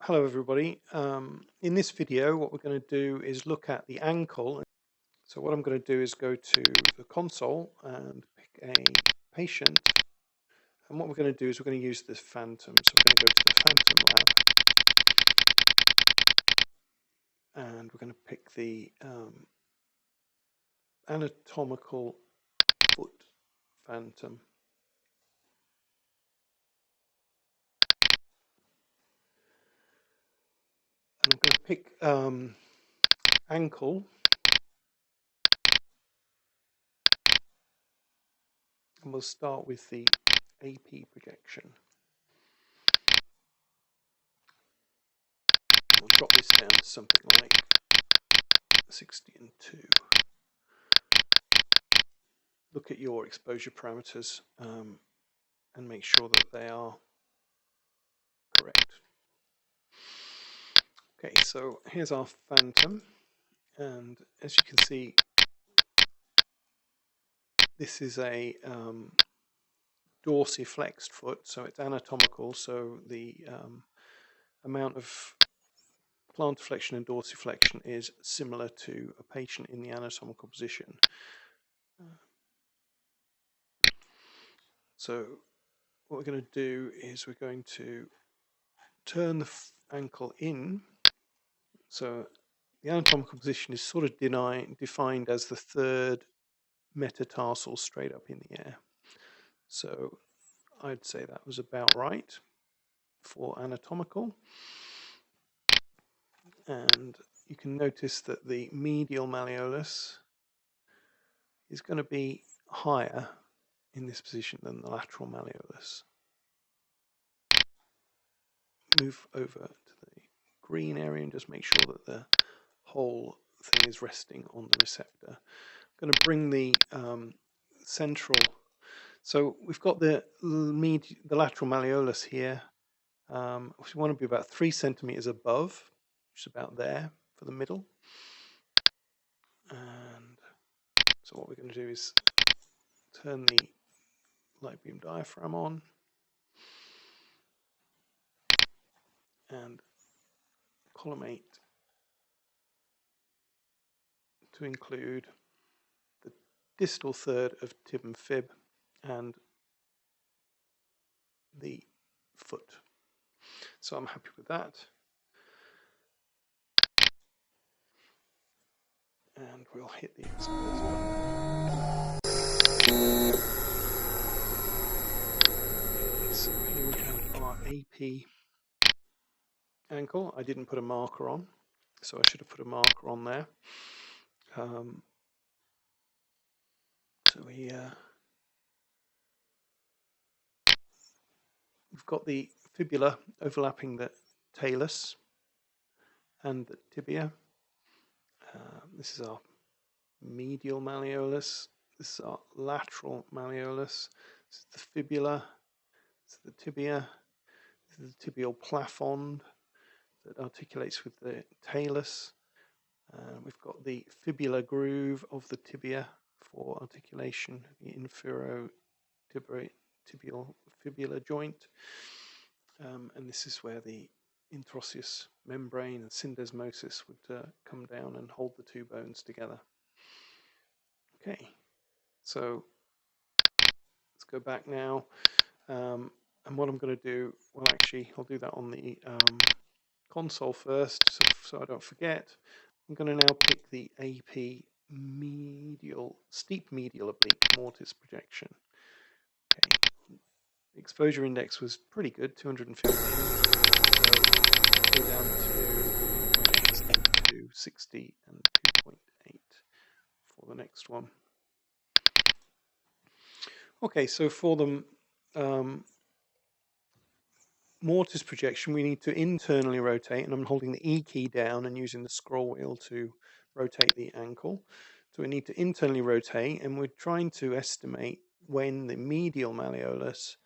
Hello everybody. In this video what we're going to do is look at the ankle. So what I'm going to do is go to the console and pick a patient, and what we're going to do is we're going to use this Phantom. So we're going to go to the Phantom lab and we're going to pick the anatomical foot Phantom. And I'm going to pick ankle, and we'll start with the AP projection. We'll drop this down to something like 60 and 2. Look at your exposure parameters and make sure that they are correct. Okay, so here's our Phantom, and as you can see, this is a dorsiflexed foot, so it's anatomical, so the amount of plantar flexion and dorsiflexion is similar to a patient in the anatomical position. So what we're going to do is we're going to turn the ankle in. So the anatomical position is sort of defined as the third metatarsal straight up in the air. So I'd say that was about right for anatomical. And you can notice that the medial malleolus is going to be higher in this position than the lateral malleolus. Move over to the green area and just make sure that the whole thing is resting on the receptor. I'm going to bring the central. So we've got the lateral malleolus here. We want to be about 3 centimeters above, which is about there for the middle. And so what we're going to do is turn the light beam diaphragm on and collimate to include the distal third of tib and fib and the foot. So I'm happy with that. And we'll hit the expose button. Okay, so here we have our AP ankle. I didn't put a marker on, so I should have put a marker on there. So we've got the fibula overlapping the talus and the tibia. This is our medial malleolus. This is our lateral malleolus. This is the fibula. This is the tibia. This is the tibial plafond that articulates with the talus. We've got the fibular groove of the tibia for articulation, the infero tibial fibular joint. And this is where the interosseous membrane and syndesmosis would come down and hold the two bones together. Okay, so let's go back now. And what I'm going to do, well, actually, I'll do that on the console first, so I don't forget. I'm going to now pick the AP steep medial oblique mortise projection. Okay. The exposure index was pretty good, 215. So go down to 60 and 2.8 for the next one. Okay, so for the mortise projection, we need to internally rotate, and I'm holding the E key down and using the scroll wheel to rotate the ankle. So we need to internally rotate, and we're trying to estimate when the medial malleolus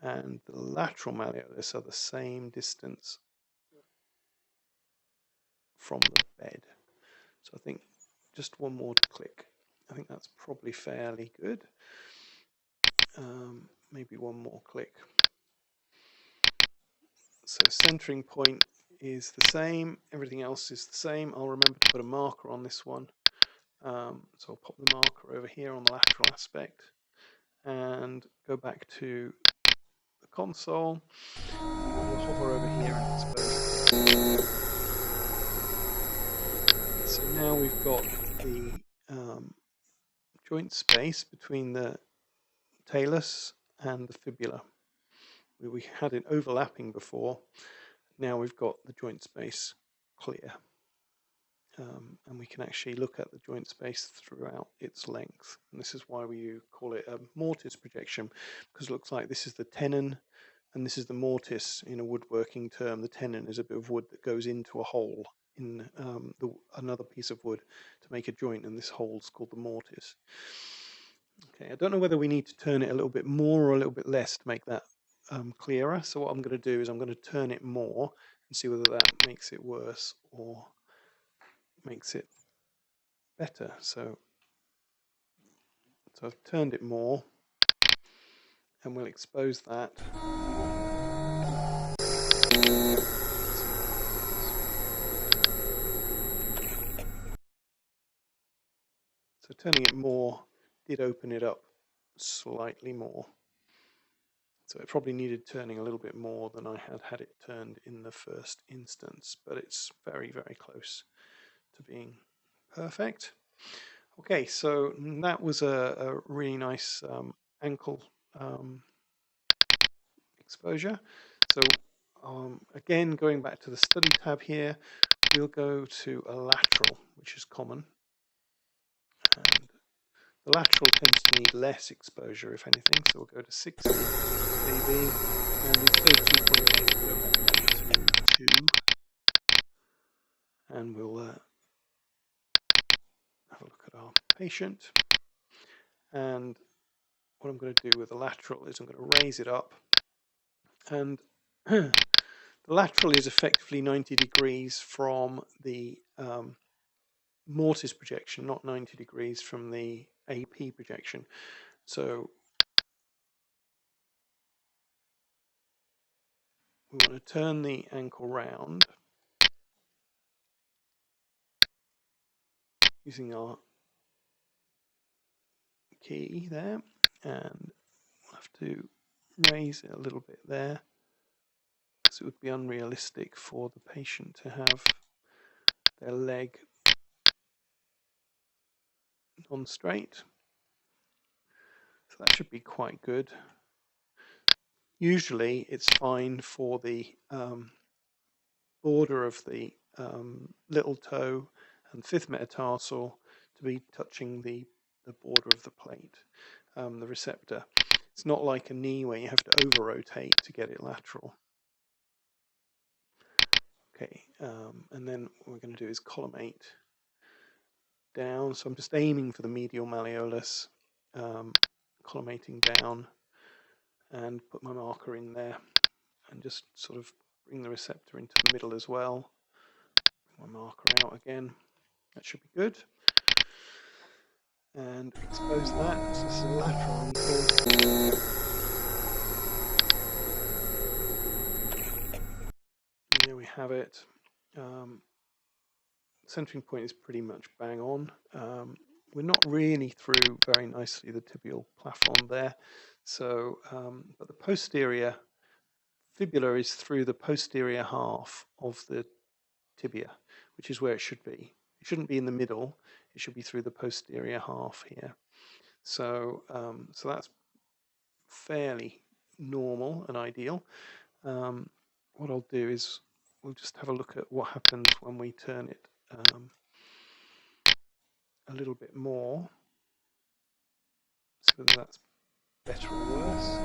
and the lateral malleolus are the same distance from the bed. So I think just one more click. I think that's probably fairly good. Maybe one more click. So centering point is the same, everything else is the same. I'll remember to put a marker on this one. So I'll pop the marker over here on the lateral aspect and go back to the console. And we'll hover over here and expose this. So now we've got the joint space between the talus and the fibula. We had it overlapping before. Now we've got the joint space clear. And we can actually look at the joint space throughout its length. And this is why we call it a mortise projection, because it looks like this is the tenon and this is the mortise in a woodworking term. The tenon is a bit of wood that goes into a hole in another piece of wood to make a joint, and this hole is called the mortise. Okay, I don't know whether we need to turn it a little bit more or a little bit less to make that clearer. So what I'm going to do is I'm going to turn it more and see whether that makes it worse or makes it better. So I've turned it more, and we'll expose that. So turning it more did open it up slightly more. So it probably needed turning a little bit more than I had it turned in the first instance, but it's very, very close to being perfect. Okay, so that was a really nice ankle exposure. So again, going back to the study tab here, we'll go to a lateral, which is common. And the lateral tends to need less exposure, if anything, so we'll go to 60 dB, and instead of 2.8, we'll go back to 2, and we'll have a look at our patient. And what I'm going to do with the lateral is I'm going to raise it up, and the lateral is effectively 90 degrees from the mortise projection, not 90 degrees from the AP projection. So we want to turn the ankle round using our key there, and we'll have to raise it a little bit there because it would be unrealistic for the patient to have their leg on straight. So that should be quite good. Usually it's fine for the border of the little toe and fifth metatarsal to be touching the border of the plate, the receptor. It's not like a knee where you have to over-rotate to get it lateral. Okay, and then what we're going to do is collimate down. So I'm just aiming for the medial malleolus, collimating down, and put my marker in there, and just sort of bring the receptor into the middle as well. Bring my marker out again. That should be good. And expose that. So this is a lateral ankle. And there we have it. Centering point is pretty much bang on. We're not really through very nicely the tibial plafond there. So, but the posterior fibula is through the posterior half of the tibia, which is where it should be. It shouldn't be in the middle. It should be through the posterior half here. So, so that's fairly normal and ideal. What I'll do is we'll just have a look at what happens when we turn it a little bit more. See whether that's better or worse.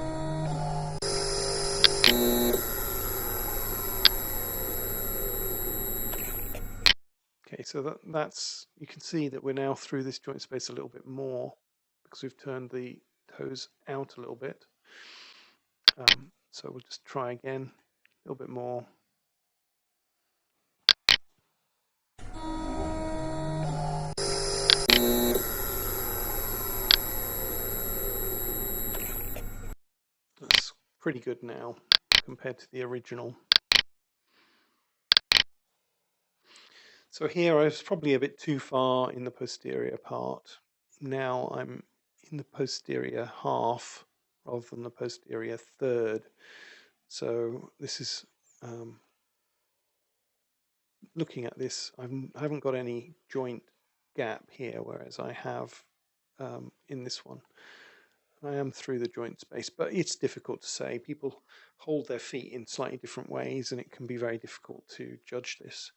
Okay, so that's, you can see that we're now through this joint space a little bit more because we've turned the toes out a little bit. So we'll just try again, a little bit more. That's pretty good now compared to the original. So here I was probably a bit too far in the posterior part. Now I'm in the posterior half rather than the posterior third. So this is, looking at this, I haven't got any joint gap here, whereas I have in this one. I am through the joint space, but it's difficult to say. People hold their feet in slightly different ways, and it can be very difficult to judge this.